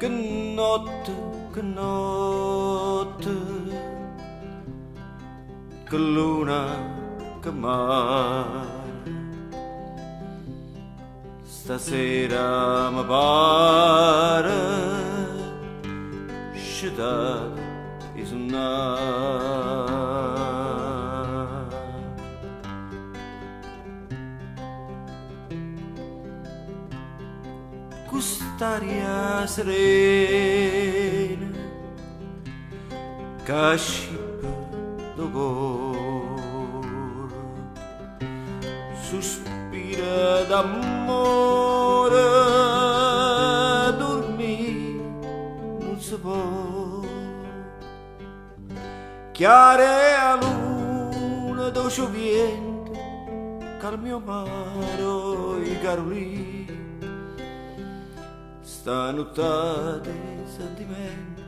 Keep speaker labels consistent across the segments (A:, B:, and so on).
A: che notte, che luna, che mare. Stasera mi pare scegliere di suonare. Quest'aria serena che scippa d'amore, sospira d'amore, dormire non si può. Chiara è la luna dolce vento, calma mio mare i carolini. Sta nottata sentimento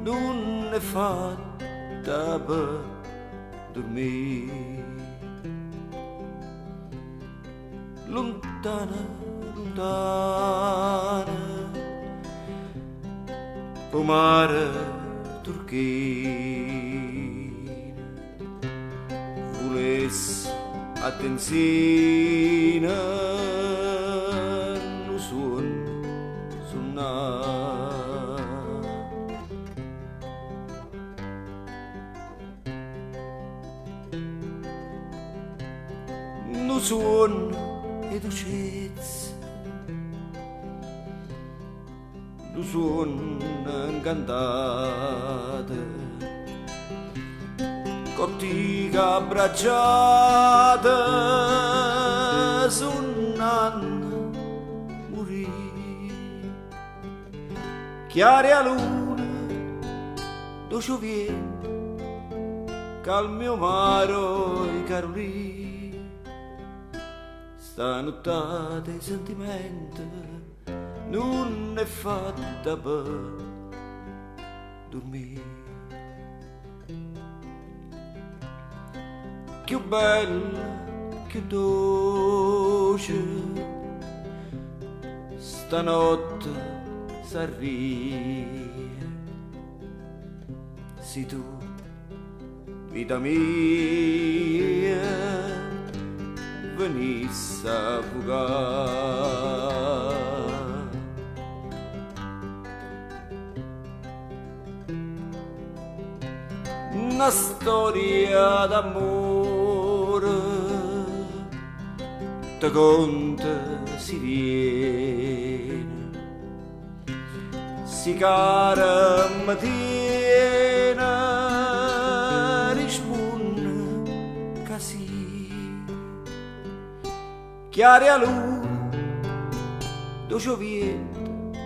A: non è fatta per dormire. Lontana, lontana, po' mare turchino, volesse attenzione. Non suono e dolcezza, non suono incantate, cottica abbracciata, suonano morire. Chiara a luna, dolce vento, calmo mare i carolini. Sta nottata di sentimento non è fatta per dormire. Più bella, più dolce, stanotte s'arriva. Sei tu, vita mia, venisse a fugare. Una storia d'amore te conta si viene, si cara mattina risponde che sì. Chiara a luna, dolce vento,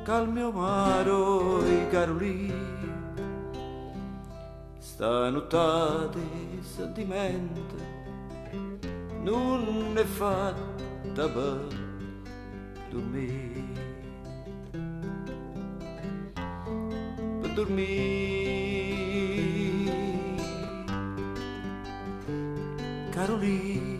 A: calmo mare i carolini. Sta nottata di sentimento non è fatta per dormire. Per dormire, Carolina.